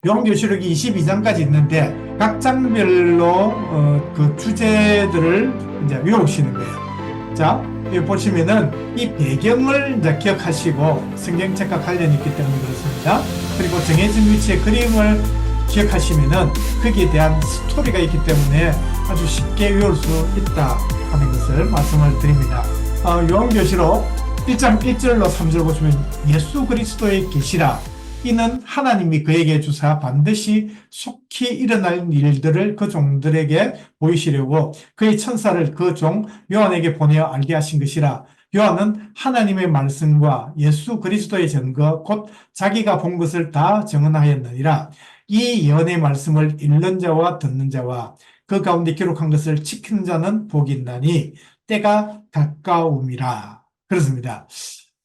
요한계시록이 22장까지 있는데 각 장별로 그 주제들을 이제 외우시는 거예요. 자, 여기 보시면은 이 배경을 이제 기억하시고 성경책과 관련이 있기 때문에 그렇습니다. 그리고 정해진 위치의 그림을 기억하시면은 거기에 대한 스토리가 있기 때문에 아주 쉽게 외울 수 있다 하는 것을 말씀을 드립니다. 요한계시록 1장 1절로 3절 보시면 예수 그리스도의 계시라 이는 하나님이 그에게 주사 반드시 속히 일어날 일들을 그 종들에게 보이시려고 그의 천사를 그 종 요한에게 보내어 알게 하신 것이라. 요한은 하나님의 말씀과 예수 그리스도의 증거 곧 자기가 본 것을 다 증언하였느니라. 이 예언의 말씀을 읽는 자와 듣는 자와 그 가운데 기록한 것을 지키는 자는 복이 있나니 때가 가까움이라. 그렇습니다.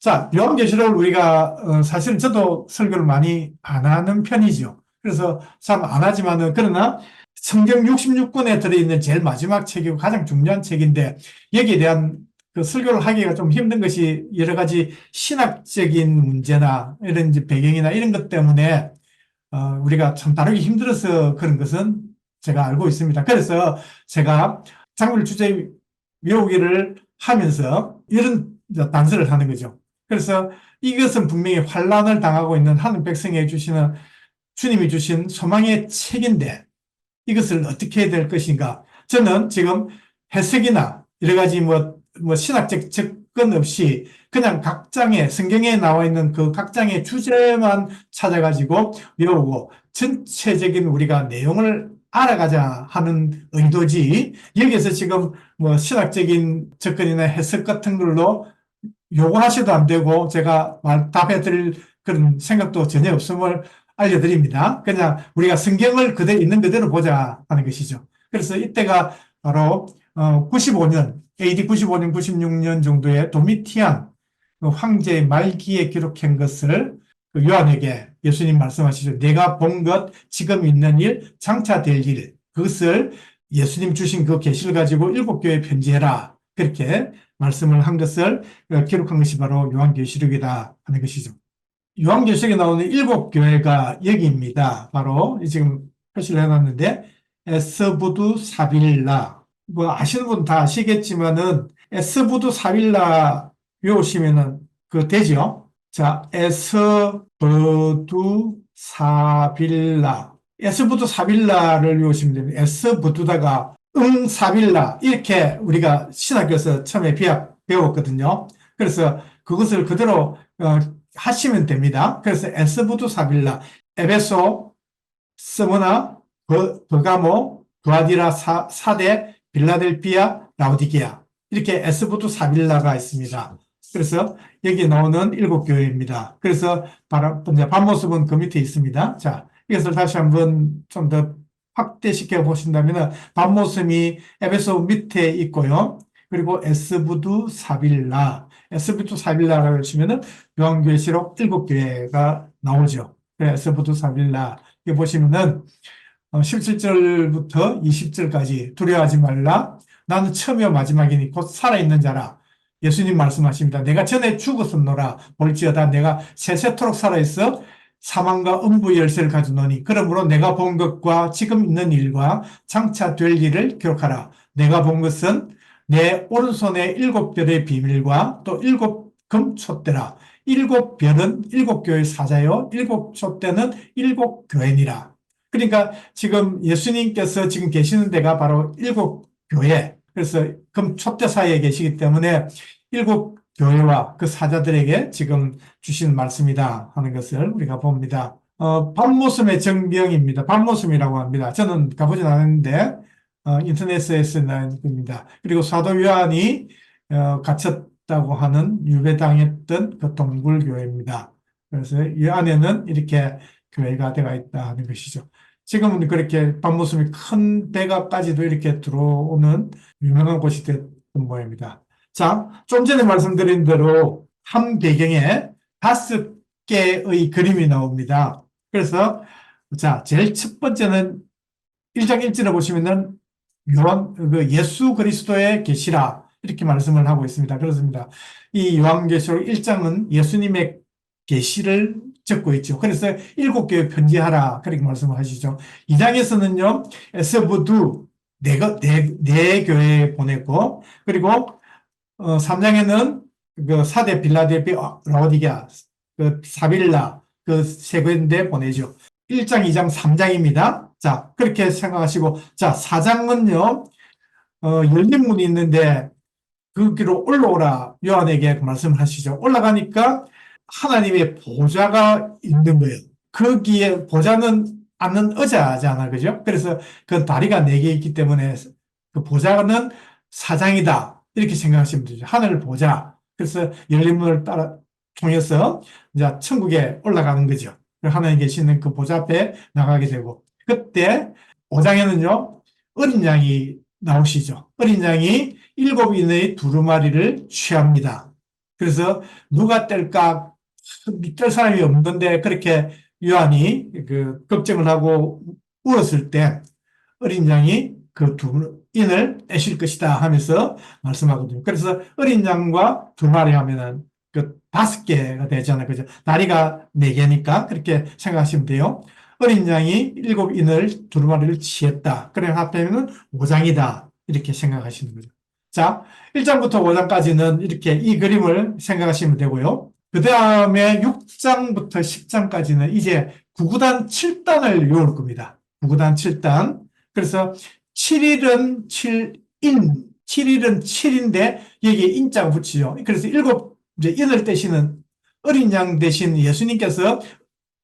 자, 요한계시록을 우리가 사실은 저도 설교를 많이 안 하는 편이죠. 그래서 참 안 하지만은 그러나 성경 66권에 들어있는 제일 마지막 책이고 가장 중요한 책인데 여기에 대한 그 설교를 하기가 좀 힘든 것이 여러 가지 신학적인 문제나 이런 배경이나 이런 것 때문에 우리가 참 다루기 힘들어서 그런 것은 제가 알고 있습니다. 그래서 제가 장밀 주제 외우기를 하면서 이런 단서를 하는 거죠. 그래서 이것은 분명히 환란을 당하고 있는 하늘 백성에게 주시는 주님이 주신 소망의 책인데 이것을 어떻게 해야 될 것인가. 저는 지금 해석이나 여러 가지 신학적 접근 없이 그냥 각 장에 성경에 나와 있는 그 각 장의 주제만 찾아가지고 외우고 전체적인 우리가 내용을 알아가자 하는 의도지 여기에서 지금 신학적인 접근이나 해석 같은 걸로 요구하셔도 안 되고 제가 답해 드릴 그런 생각도 전혀 없음을 알려드립니다. 그냥 우리가 성경을 그대로 있는 그대로 보자 하는 것이죠. 그래서 이때가 바로 95년, AD 95년, 96년 정도의 도미티안 황제의 말기에 기록한 것을 요한에게 예수님 말씀하시죠. 내가 본 것, 지금 있는 일, 장차 될 일, 그것을 예수님 주신 그 계시를 가지고 7교회에 편지해라. 그렇게 말씀을 한 것을 기록한 것이 바로 요한계시록이다 하는 것이죠. 요한계시록에 나오는 7교회가 여기입니다. 바로 지금 표시를 해놨는데 에스부두 사빌라 아시는 분 다 아시겠지만은 에스부두 사빌라 외우시면은 되죠. 자, 에스부두 사빌라 에스부두 사빌라를 외우시면 됩니다. 에스부두다가 사빌라 이렇게 우리가 신학교에서 처음에 배웠거든요. 그래서 그것을 그대로 하시면 됩니다. 그래서 에스부두 사빌라, 에베소, 스무나, 버가모, 두아디라, 사대, 빌라델피아, 라오디게아 이렇게 에스부두 사빌라가 있습니다. 그래서 여기 나오는 7교회입니다. 그래서 반모습은 그 밑에 있습니다. 자, 이것을 다시 한번 좀 더 확대시켜 보신다면 반모섬이 에베소 밑에 있고요. 그리고 에스부두 사빌라, 에스부두 사빌라라고 하시면은 요한계시록 7교회가 나오죠. 에스부두 사빌라 여기 보시면은 17절부터 20절까지 두려워하지 말라. 나는 처음이요 마지막이니 곧 살아있는 자라. 예수님 말씀하십니다. 내가 전에 죽었었노라. 볼지어다 내가 세세토록 살아있어 사망과 음부 열쇠를 가지노니 그러므로 내가 본 것과 지금 있는 일과 장차 될 일을 기록하라. 내가 본 것은 내 오른손에 7별의 비밀과 또 7금촛대라. 7별은 7교회 사자요 7촛대는 7교회니라. 그러니까 지금 예수님께서 지금 계시는 데가 바로 7교회, 그래서 금촛대 사이에 계시기 때문에 7교회와 그 사자들에게 지금 주신 말씀이다 하는 것을 우리가 봅니다. 밤모섬의 정병입니다. 밤모섬이라고 합니다. 저는 가보진 않았는데 인터넷에서 나온 겁니다. 그리고 사도 요한이 갇혔다고 하는 유배당했던 그 동굴교회입니다. 그래서 이 안에는 이렇게 교회가 되어 있다 하는 것이죠. 지금은 그렇게 밤모섬이 큰 배가까지도 이렇게 들어오는 유명한 곳이 됐던 모양입니다. 자, 좀 전에 말씀드린 대로 한 배경에 5개의 그림이 나옵니다. 그래서 자, 제일 첫 번째는 1장 1절에 보시면은 예수 그리스도의 계시라 이렇게 말씀을 하고 있습니다. 그렇습니다. 이 요한계시록 1장은 예수님의 계시를 적고 있죠. 그래서 7교회 편지하라 그렇게 말씀을 하시죠. 2장에서는요 에스보두 네 교회에 보냈고, 그리고 3장에는 그 사대 빌라델피아, 라오디게아, 그 사빌라 그 세 군데 보내죠. 1장, 2장, 3장입니다. 자, 그렇게 생각하시고, 자, 4장은요, 열린 문이 있는데, 그 길로 올라오라, 요한에게 그 말씀을 하시죠. 올라가니까 하나님의 보좌가 있는 거예요. 거기에 보좌는 앉는 의자잖아, 그죠? 그래서 그 다리가 4개 있기 때문에 그 보좌는 사장이다. 이렇게 생각하시면 되죠. 하늘 보좌. 그래서 열린 문을 따라 통해서 이제 천국에 올라가는 거죠. 하나님 계시는 그 보좌 앞에 나가게 되고, 그때 5장에는요, 어린 양이 나오시죠. 어린 양이 7인의 두루마리를 취합니다. 그래서 누가 뗄까? 뗄 사람이 없는데 그렇게 요한이 그 걱정을 하고 울었을 때 어린 양이 그 두 인을 떼실 것이다 하면서 말씀하거든요. 그래서 어린 양과 두루마리 하면은 그 5개가 되잖아요. 그죠? 다리가 4개니까 그렇게 생각하시면 돼요. 어린 양이 7인을 두루마리를 취했다. 그래 합하면은 5장이다. 이렇게 생각하시는 거죠. 자, 1장부터 5장까지는 이렇게 이 그림을 생각하시면 되고요. 그 다음에 6장부터 10장까지는 이제 구구단 7단을 외울 겁니다. 구구단 7단. 그래서 7일은 7인, 7일은 7인데 여기에 인자가 붙이죠. 그래서 이제 인을 떼시는 어린 양 대신 예수님께서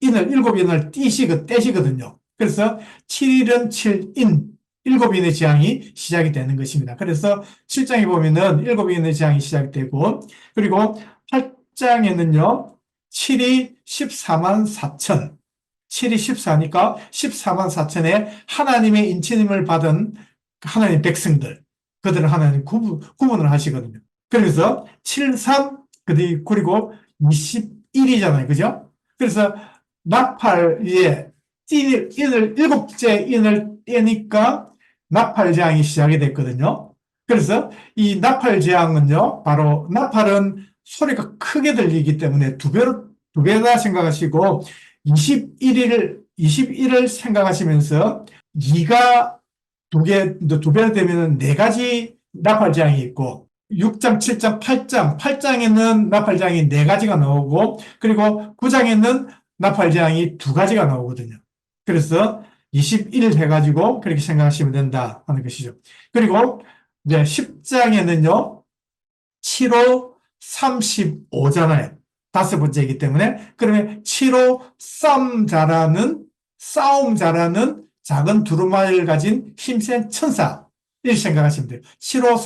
일곱 인을 떼시거든요. 그래서 7일은 7인, 7인의 재앙이 시작이 되는 것입니다. 그래서 7장에 보면은 7인의 재앙이 시작이 되고, 그리고 8장에는요, 7이 14만 4천, 7이 14니까 14만 4천의 하나님의 인치님을 받은 하나님 백성들, 그들을 하나님 구분을 하시거든요. 그래서 7, 3, 그리고 21이잖아요. 그죠? 그래서 나팔에 인을, 7째 인을 떼니까 나팔재앙이 시작이 됐거든요. 그래서 이 나팔재앙은요, 바로 나팔은 소리가 크게 들리기 때문에 두 배다 생각하시고 21을 생각하시면서 2가 두 배가 되면 4가지 나팔재앙이 있고 6장, 7장, 8장에는 나팔재앙이 4가지가 나오고, 그리고 9장에는 나팔재앙이 2가지가 나오거든요. 그래서 21 해가지고 그렇게 생각하시면 된다 하는 것이죠. 그리고 이제 10장에는요, 7호 35잖아요. 5번째이기 때문에, 그러면 7호 싸움 잘하는 작은 두루마리를 가진 힘센 천사, 이렇게 생각하시면 돼요. 7호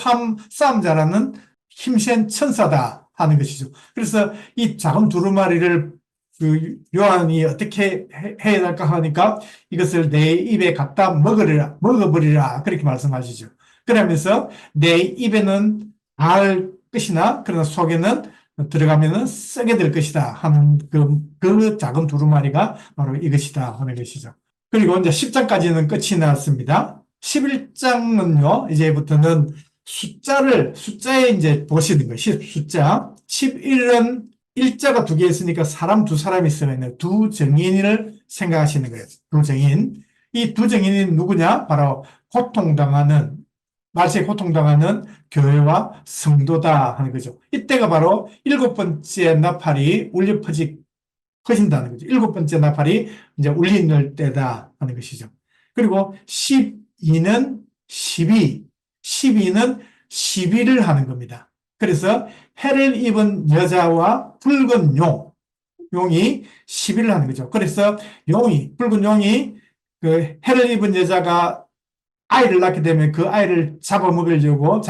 싸움 잘하는 힘센 천사다 하는 것이죠. 그래서 이 작은 두루마리를 그 요한이 어떻게 해야 될까 하니까 이것을 내 입에 갖다 먹어버리라 그렇게 말씀하시죠. 그러면서 내 입에는 알 것이나 그러나 속에는 들어가면은 썩게 될 것이다 하는 그 작은 두루마리가 바로 이것이다 하는 것이죠. 그리고 이제 10장까지는 끝이 났습니다. 11장은요, 이제부터는 숫자에 이제 보시는 거예요. 숫자. 11은 일자가 2개 있으니까 사람 2사람이 쓰면 두 정인을 생각하시는 거예요. 두 정인. 이 두 정인이 누구냐? 바로 말세에 고통당하는 교회와 성도다 하는 거죠. 이때가 바로 7번째 나팔이 울려 퍼진다는 거죠. 7번째 나팔이 이제 울리는 때다 하는 것이죠. 그리고 12는 12는 시비를 하는 겁니다. 그래서 해를 입은 여자와 붉은 용이 시비를 하는 거죠. 그래서 붉은 용이 그 해를 입은 여자가 아이를 낳게 되면 그 아이를 잡으려고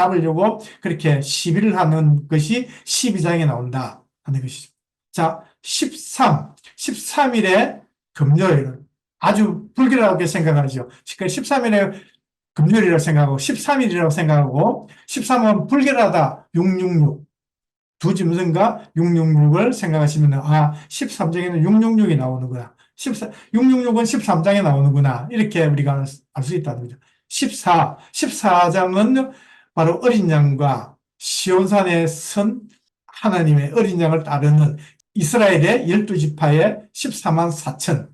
그렇게 시비를 하는 것이 12장에 나온다 하는 것이죠. 자, 13일에 금요일은 아주 불길하게 생각하죠. 13일에 금요일이라고 생각하고 13일이라고 생각하고 13은 불길하다 666 두 짐승과 666을 생각하시면 13장에는 666이 나오는구나. 666은 13장에 나오는구나. 이렇게 우리가 알 수 있다는 거죠. 14장은 바로 어린 양과 시온산에 선 하나님의 어린 양을 따르는 이스라엘의 12지파의 14만 4천.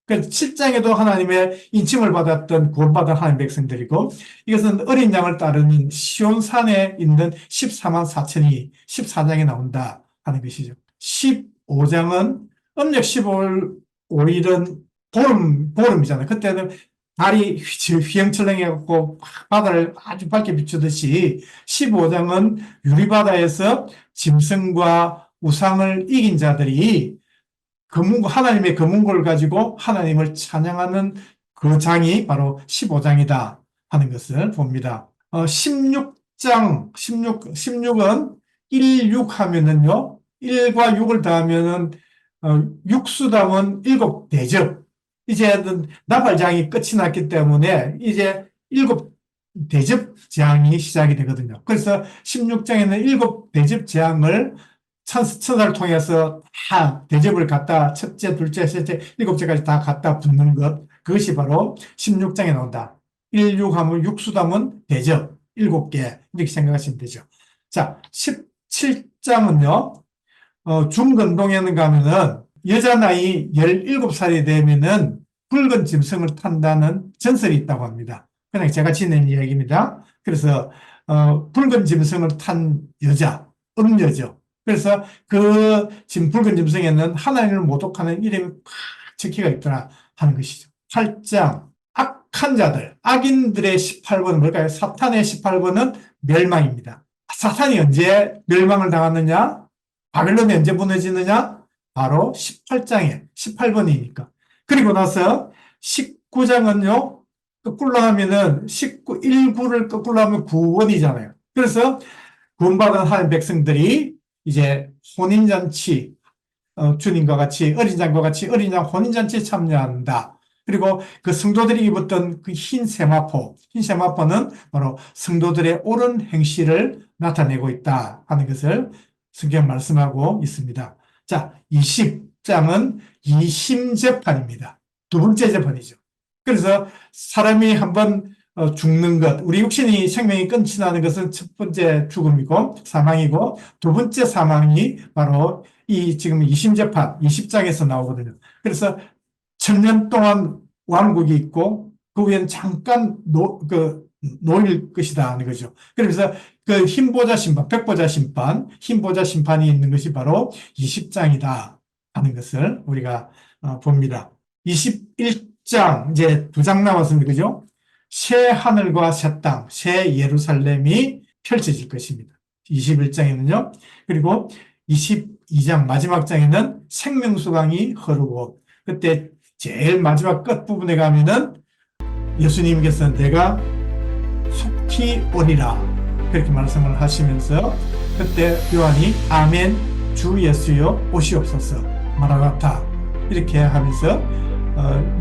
그래서 7장에도 하나님의 인침을 받았던 구원받은 하나님 백성들이고, 이것은 어린 양을 따르는 시온산에 있는 14만 4천이 14장에 나온다 하는 것이죠. 15장은 음력 15일은 보름이잖아요. 그때는 달이 휘영철렁해갖고 바다를 아주 밝게 비추듯이 15장은 유리바다에서 짐승과 우상을 이긴 자들이 하나님의 검은고를 가지고 하나님을 찬양하는 그 장이 바로 15장이다 하는 것을 봅니다. 16은 1, 6 하면은요, 1과 6을 더하면은, 육수담은 7대접. 이제는 나팔장이 끝이 났기 때문에 이제 7대접 재앙이 시작이 되거든요. 그래서 16장에는 7대접 재앙을 천사를 통해서 다 대접을 갖다 첫째, 둘째, 셋째, 7째까지 다 갖다 붙는 것, 그것이 바로 16장에 나온다. 1, 6 하면 육수담은 대접 7개 이렇게 생각하시면 되죠. 자, 17장은요. 중건동에는 가면은 여자 나이 17살이 되면은 붉은 짐승을 탄다는 전설이 있다고 합니다. 그냥 제가 지낸 이야기입니다. 그래서 붉은 짐승을 탄 여자, 음녀죠. 그래서 그 붉은 짐승에는 하나님을 모독하는 이름이 팍 적혀가 있더라 하는 것이죠. 8장, 악한 자들, 악인들의 18번은 뭘까요? 사탄의 18번은 멸망입니다. 사탄이 언제 멸망을 당하느냐? 바벨론이 언제 무너지느냐? 바로 18장에 18번이니까. 그리고 나서 19장은요, 거꾸로 하면은 19를 거꾸로 하면 9원이잖아요. 그래서 구원받은 하나님 백성들이 이제 혼인잔치, 주님과 같이 어린 양과 같이 어린 양 혼인잔치에 참여한다. 그리고 그 성도들이 입었던 그 흰 세마포는 바로 성도들의 옳은 행실을 나타내고 있다 하는 것을 성경 말씀하고 있습니다. 자, 20장은 2심 재판입니다. 두 번째 재판이죠. 그래서 사람이 한번 죽는 것, 우리 육신이 생명이 끊지 나는 것은 첫 번째 죽음이고 사망이고, 두 번째 사망이 바로 이 지금 2심 재판 20장에서 나오거든요. 그래서 1000년 동안 왕국이 있고 그 위에는 잠깐 놓일 것이다 하는 거죠. 그래서 그 흰보자 심판, 백보자 심판, 흰보자 심판이 있는 것이 바로 20장이다 하는 것을 우리가 봅니다. 21장, 이제 2장 남았습니다. 그죠? 새 하늘과 새 땅, 새 예루살렘이 펼쳐질 것입니다. 21장에는요. 그리고 22장 마지막 장에는 생명수강이 흐르고, 그때 제일 마지막 끝부분에 가면은 예수님께서 내가 속히 오리라 그렇게 말씀을 하시면서, 그때 요한이 아멘 주 예수여 오시옵소서 마라나타 이렇게 하면서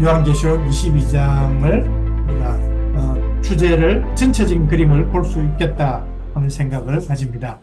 요한계시록 22장을 우리가 주제를 전체적인 그림을 볼 수 있겠다 하는 생각을 가집니다.